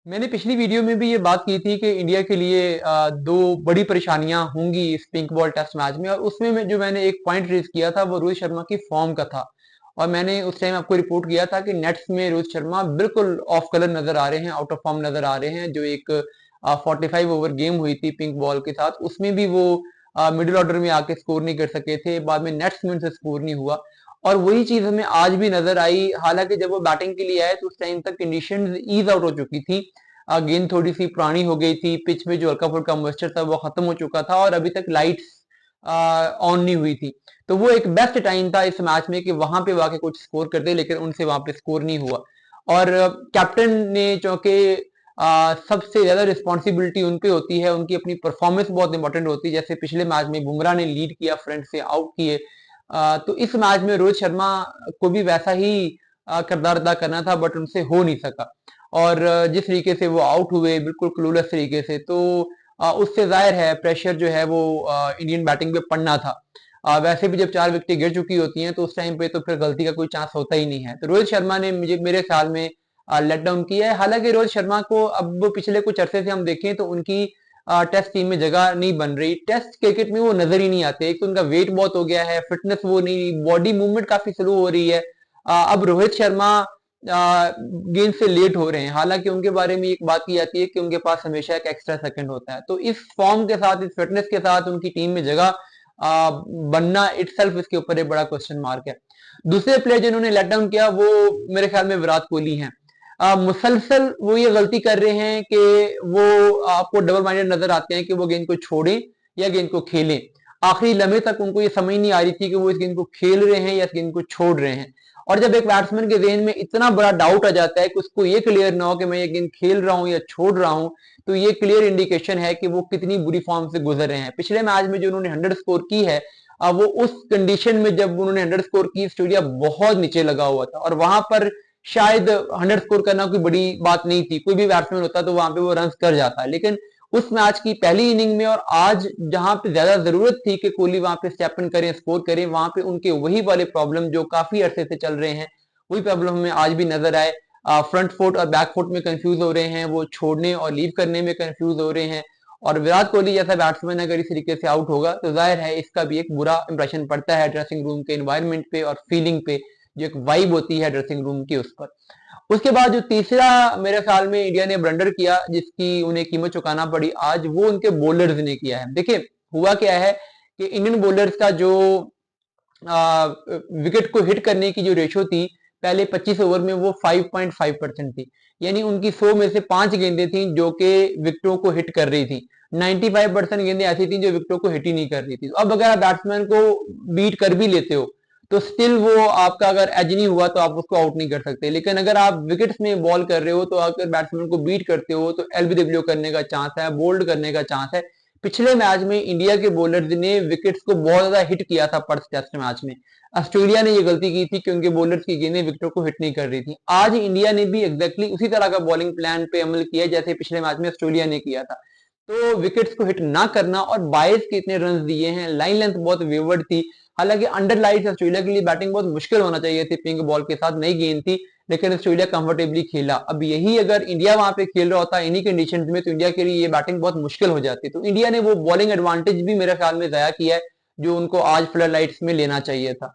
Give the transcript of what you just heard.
मैंने पिछली वीडियो में भी ये बात की थी कि इंडिया के लिए दो बड़ी परेशानियां होंगी इस पिंक बॉल टेस्ट मैच में, और उसमें मैंने एक पॉइंट रेज किया था वो रोहित शर्मा की फॉर्म का था। और मैंने उस टाइम आपको रिपोर्ट किया था कि नेट्स में रोहित शर्मा बिल्कुल ऑफ कलर नजर आ रहे हैं, आउट ऑफ फॉर्म नजर आ रहे हैं। जो एक 45 ओवर गेम हुई थी पिंक बॉल के साथ, उसमें भी वो मिडिल ऑर्डर में आके स्कोर नहीं कर सके थे। बाद में नेट्स में उनसे स्कोर नहीं हुआ, और वही चीज हमें आज भी नजर आई। हालांकि जब वो बैटिंग के लिए आए तो उस टाइम तक कंडीशंस ईज आउट हो चुकी थी, गेंद थोड़ी सी पुरानी हो गई थी, पिच में जो हल्का फुल्का मॉइस्चर था वो खत्म हो चुका था, और अभी तक लाइट्स ऑन नहीं हुई थी। तो वो एक बेस्ट टाइम था इस मैच में कि वहां पे वाकई कुछ स्कोर कर दे, लेकिन उनसे वहां पे स्कोर नहीं हुआ। और कैप्टन ने चूंकि सबसे ज्यादा रिस्पॉन्सिबिलिटी उन पे होती है, उनकी अपनी परफॉर्मेंस बहुत इंपॉर्टेंट होती है। जैसे पिछले मैच में बुमराह ने लीड किया, फ्रंट से आउट किए, तो इस मैच में रोहित शर्मा को भी वैसा ही किरदार अदा करना था, बट उनसे हो नहीं सका। और जिस तरीके से वो आउट हुए बिल्कुल क्लूलेस तरीके से, तो उससे जाहिर है प्रेशर जो है वो इंडियन बैटिंग पे पड़ना था। वैसे भी जब 4 विकेटें गिर चुकी होती हैं तो उस टाइम पे तो फिर गलती का कोई चांस होता ही नहीं है। तो रोहित शर्मा ने मुझे मेरे ख्याल में लेट डाउन किया है। हालांकि रोहित शर्मा को अब पिछले कुछ अरसे से हम देखें तो उनकी टेस्ट टीम में जगह नहीं बन रही, टेस्ट क्रिकेट में वो नजर ही नहीं आते। एक तो उनका वेट बहुत हो गया है, फिटनेस वो नहीं, बॉडी मूवमेंट काफी स्लो हो रही है। अब रोहित शर्मा गेंद से लेट हो रहे हैं। हालांकि उनके बारे में एक बात की जाती है कि उनके पास हमेशा एक एक्स्ट्रा सेकंड होता है। तो इस फॉर्म के साथ, इस फिटनेस के साथ उनकी टीम में जगह बनना इटसेल्फ इसके ऊपर एक बड़ा क्वेश्चन मार्क है। दूसरे प्लेयर जिन्होंने लेट डाउन किया वो मेरे ख्याल में विराट कोहली हैं। मुसलसल वो ये गलती कर रहे हैं कि वो आपको डबल माइंडेड नजर आते हैं कि वो गेंद को छोड़ें या गेंद को खेलें। आखिरी लम्हे तक उनको ये समझ नहीं आ रही थी कि वो इस गेंद को खेल रहे हैं या इस गेंद को छोड़ रहे हैं। और जब एक बैट्समैन के जेहन में इतना बड़ा डाउट आ जाता है कि उसको ये क्लियर ना हो कि मैं ये गेंद खेल रहा हूं या छोड़ रहा हूं, तो ये क्लियर इंडिकेशन है कि वो कितनी बुरी फॉर्म से गुजर रहे हैं। पिछले मैच में जो उन्होंने 100 स्कोर की है, वो उस कंडीशन में जब उन्होंने 100 स्कोर की, ऑस्ट्रेलिया बहुत नीचे लगा हुआ था, और वहां पर शायद 100 स्कोर करना कोई बड़ी बात नहीं थी। कोई भी बैट्समैन होता तो वहां पे वो रन कर जाता, लेकिन उस मैच की पहली इनिंग में और आज जहां पे ज्यादा जरूरत थी कि कोहली वहां पे स्टेप इन करें, स्कोर करें, वहां पे उनके वही वाले प्रॉब्लम जो काफी अरसे से चल रहे हैं, वही प्रॉब्लम हमें आज भी नजर आए। फ्रंट फुट और बैक फुट में कंफ्यूज हो रहे हैं, वो छोड़ने और लीव करने में कंफ्यूज हो रहे हैं। और विराट कोहली जैसा बैट्समैन अगर इस तरीके से आउट होगा तो जाहिर है इसका भी एक बुरा इंप्रेशन पड़ता है ड्रेसिंग रूम के एनवायरनमेंट पे और फीलिंग पे, जो एक वाइब होती है ड्रेसिंग रूम की उस पर। उसके बाद जो तीसरा मेरे ख्याल में इंडिया ने ब्लंडर किया, जिसकी उन्हें कीमत चुकाना पड़ी आज, वो उनके बॉलर्स ने किया है। देखिए हुआ क्या है कि इंडियन बॉलर्स का जो विकेट को हिट करने की जो रेशो थी पहले 25 ओवर में, वो 5.5% थी। यानी उनकी 100 में से 5 गेंदें थी जो कि विकेटों को हिट कर रही थी। 95% गेंदें ऐसी थी जो विकेटों को हिट ही नहीं कर रही थी। तो अब अगर आप बैट्समैन को बीट कर भी लेते हो तो स्टिल वो आपका अगर एज नहीं हुआ तो आप उसको आउट नहीं कर सकते। लेकिन अगर आप विकेट्स में बॉल कर रहे हो तो अगर बैट्समैन को बीट करते हो तो एलबीडब्ल्यू करने का चांस है, बोल्ड करने का चांस है। पिछले मैच में इंडिया के बॉलर्स ने विकेट्स को बहुत ज्यादा हिट किया था पर्थ टेस्ट मैच में। ऑस्ट्रेलिया ने ये गलती की थी कि उनके बॉलर्स की गेंदें विकेटों को हिट नहीं कर रही थी। आज इंडिया ने भी एग्जैक्टली उसी तरह का बॉलिंग प्लान पे अमल किया जैसे पिछले मैच में ऑस्ट्रेलिया ने किया था। तो विकेट्स को हिट ना करना, और 22 के इतने रन दिए हैं, लाइन लेंथ बहुत वेवर्ड थी। हालांकि अंडर लाइट ऑस्ट्रेलिया के लिए बैटिंग बहुत मुश्किल होना चाहिए थी, पिंक बॉल के साथ नई गेंद थी, लेकिन ऑस्ट्रेलिया कंफर्टेबली खेला। अब यही अगर इंडिया वहां पे खेल रहा होता इन्हीं कंडीशंस में, तो इंडिया के लिए ये बैटिंग बहुत मुश्किल हो जाती। तो इंडिया ने वो बॉलिंग एडवांटेज भी मेरे ख्याल में जाया किया है जो उनको आज फ्लड लाइट्स में लेना चाहिए था।